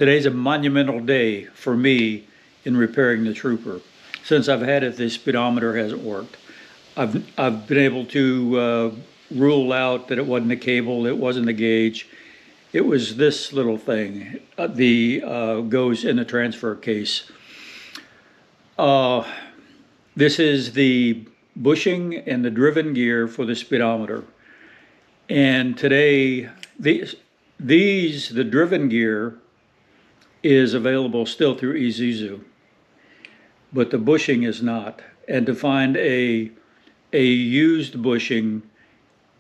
Today's a monumental day for me in repairing the Trooper. Since I've had it, the speedometer hasn't worked. I've been able to rule out that it wasn't the cable, it wasn't the gauge. It was this little thing, goes in the transfer case. This is the bushing and the driven gear for the speedometer. And today, the driven gear is available still through Isuzu, but the bushing is not. And to find a used bushing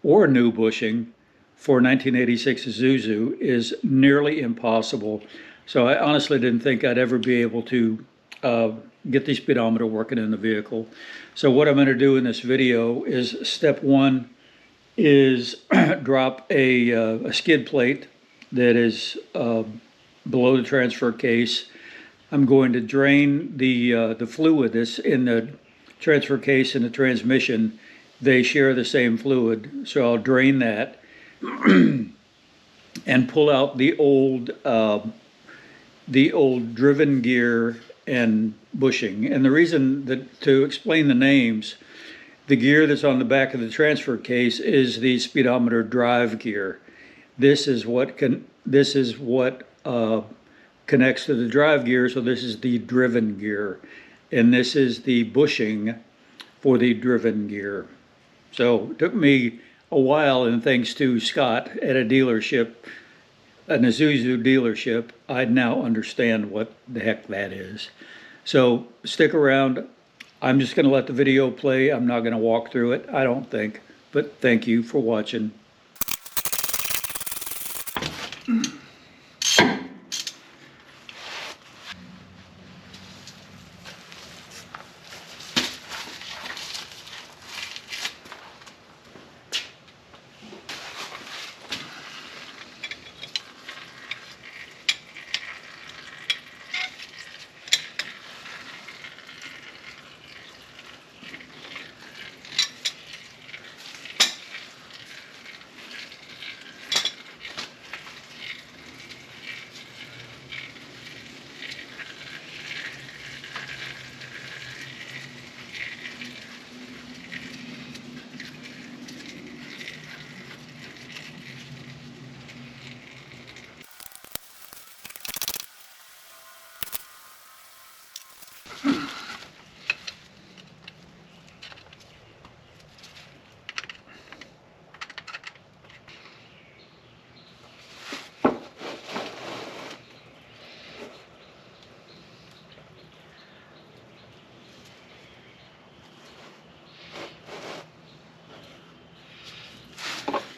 or a new bushing for 1986 Isuzu is nearly impossible. So I honestly didn't think I'd ever be able to get the speedometer working in the vehicle. So what I'm going to do in this video is step one is drop a skid plate that is below the transfer case. I'm going to drain the fluid that's in the transfer case and the transmission. They share the same fluid, so I'll drain that and pull out the old driven gear and bushing. And the reason that, to explain the names, the gear that's on the back of the transfer case is the speedometer drive gear. This is what connects to the drive gear, so this is the driven gear, and this is the bushing for the driven gear. So it took me a while, and thanks to Scott at a dealership, an Isuzu dealership, I now understand what the heck that is. So stick around. I'm just going to let the video play. I'm not going to walk through it, I don't think, but thank you for watching.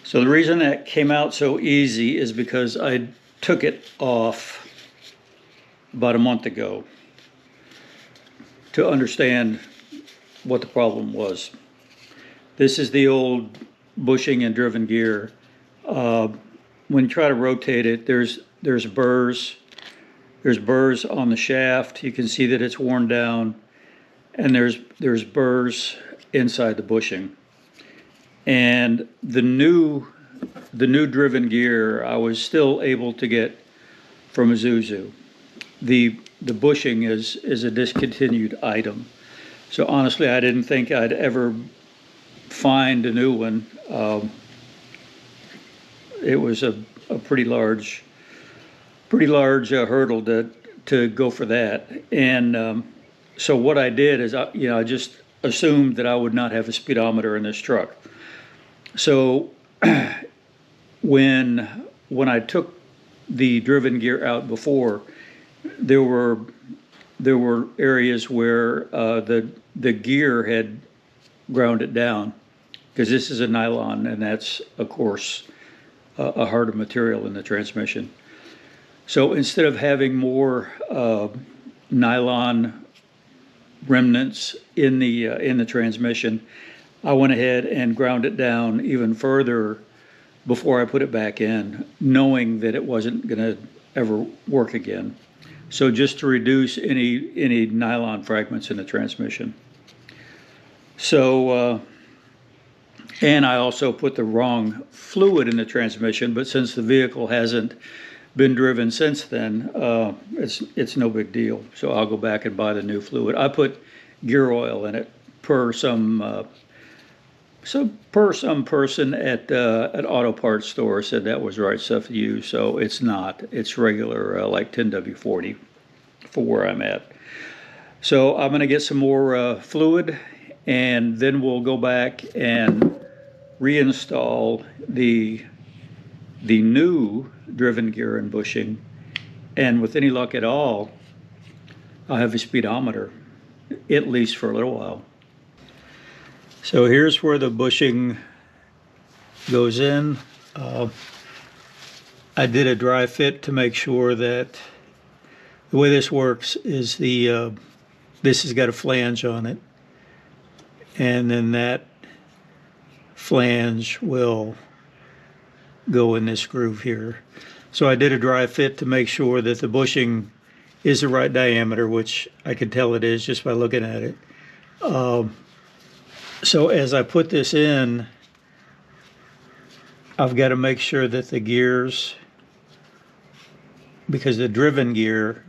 So the reason that came out so easy is because I took it off about a month ago to understand what the problem was. This is the old bushing and driven gear. When you try to rotate it, there's burrs. There's burrs on the shaft. You can see that it's worn down, and there's burrs inside the bushing. And the new driven gear I was still able to get from Isuzu. The bushing is a discontinued item. So honestly, I didn't think I'd ever find a new one. It was a pretty large hurdle to go for that. And so what I did is I just assumed that I would not have a speedometer in this truck. So when I took the driven gear out before, there were areas where the gear had ground it down, because this is a nylon, and that's of course a harder material in the transmission. So instead of having more nylon remnants in the transmission, I went ahead and ground it down even further before I put it back in, knowing that it wasn't going to ever work again. So just to reduce any nylon fragments in the transmission. So, and I also put the wrong fluid in the transmission, but since the vehicle hasn't been driven since then, it's no big deal. So I'll go back and buy the new fluid. I put gear oil in it per some some person at an auto parts store said that was the right stuff to use. So it's not. It's regular like 10W40 for where I'm at. So I'm going to get some more fluid, and then we'll go back and reinstall the new driven gear and bushing. And with any luck at all, I'll have a speedometer, at least for a little while. So here's where the bushing goes in. I did a dry fit to make sure that the way this works is this has got a flange on it, and then that flange will go in this groove here. So I did a dry fit to make sure that the bushing is the right diameter, which I could tell it is just by looking at it. So as I put this in, I've got to make sure that the gears, because the driven gear,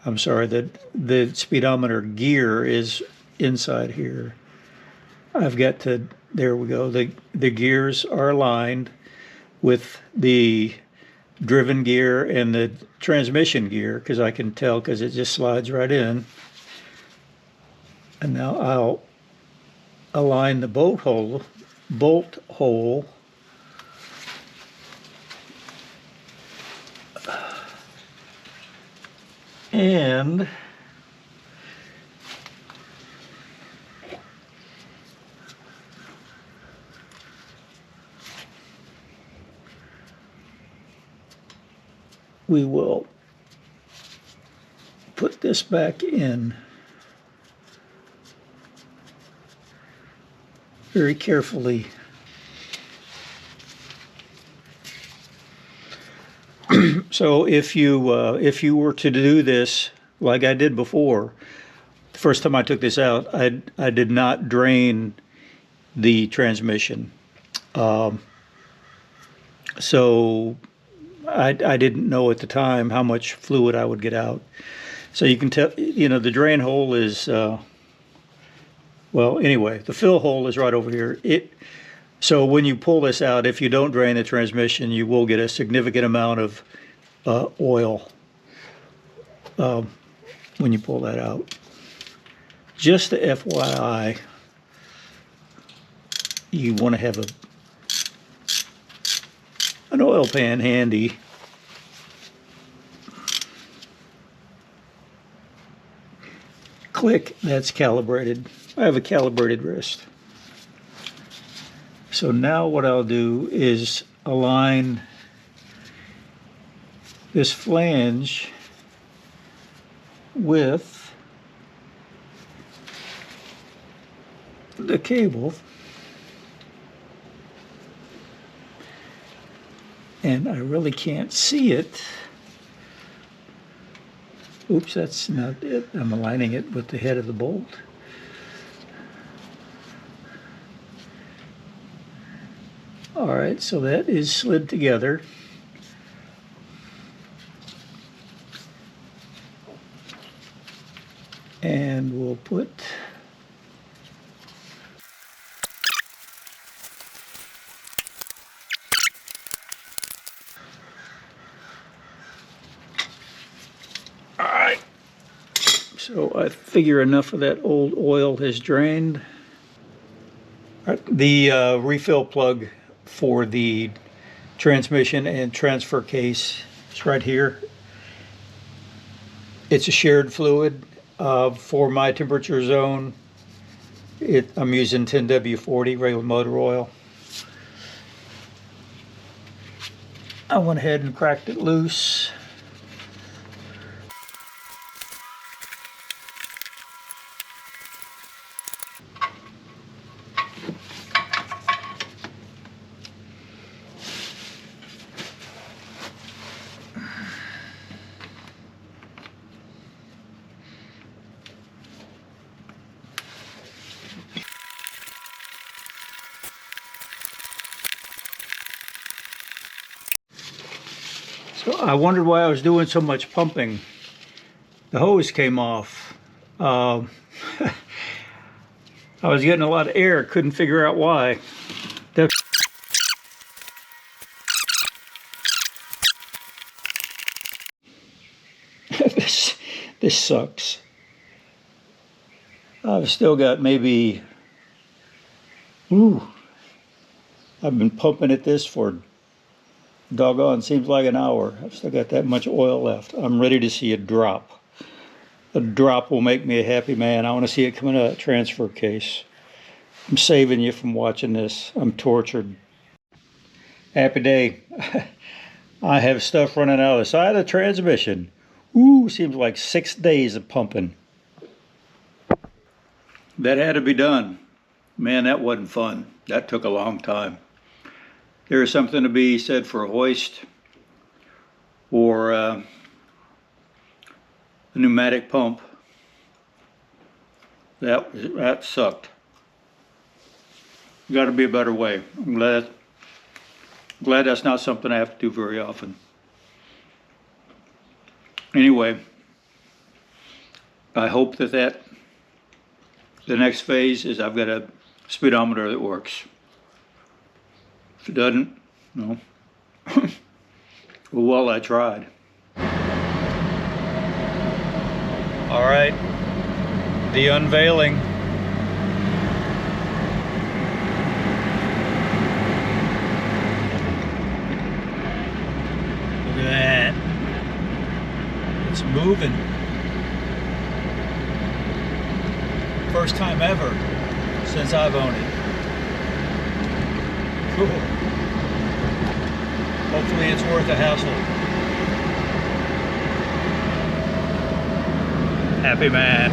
I'm sorry, the speedometer gear is inside here. I've got to, there we go, the gears are aligned with the driven gear and the transmission gear, because I can tell because it just slides right in. And now I'll align the bolt hole, and we will put this back in very carefully. So if you were to do this like I did before, the first time I took this out, I did not drain the transmission. So I didn't know at the time how much fluid I would get out. So you can tell, you know, the drain hole is, well, anyway, the fill hole is right over here. So when you pull this out, if you don't drain the transmission, you will get a significant amount of oil when you pull that out. Just the FYI, you want to have an oil pan handy. Click, that's calibrated. I have a calibrated wrist. So now what I'll do is align this flange with the cable, and I really can't see it. Oops, that's not it. I'm aligning it with the head of the bolt. All right, so that is slid together. And we'll put all right. So I figure enough of that old oil has drained. All right, the refill plug for the transmission and transfer case is right here. It's a shared fluid. For my temperature zone, I'm using 10W40 regular motor oil. I went ahead and cracked it loose. So I wondered why I was doing so much pumping. The hose came off. I was getting a lot of air, couldn't figure out why. This sucks. I've still got maybe, I've been pumping at this for doggone, seems like an hour. I've still got that much oil left. I'm ready to see a drop. A drop will make me a happy man. I want to see it coming out of that transfer case. I'm saving you from watching this. I'm tortured. Happy day. I have stuff running out of the side of the transmission. Seems like 6 days of pumping. That had to be done. Man, that wasn't fun. That took a long time. There is something to be said for a hoist or a pneumatic pump. That sucked. Got to be a better way. I'm glad that's not something I have to do very often. Anyway, I hope that the next phase is I've got a speedometer that works. If it doesn't, no. Well, I tried. All right, the unveiling. Look at that. It's moving. First time ever since I've owned it. Cool. Hopefully it's worth the hassle. Happy man.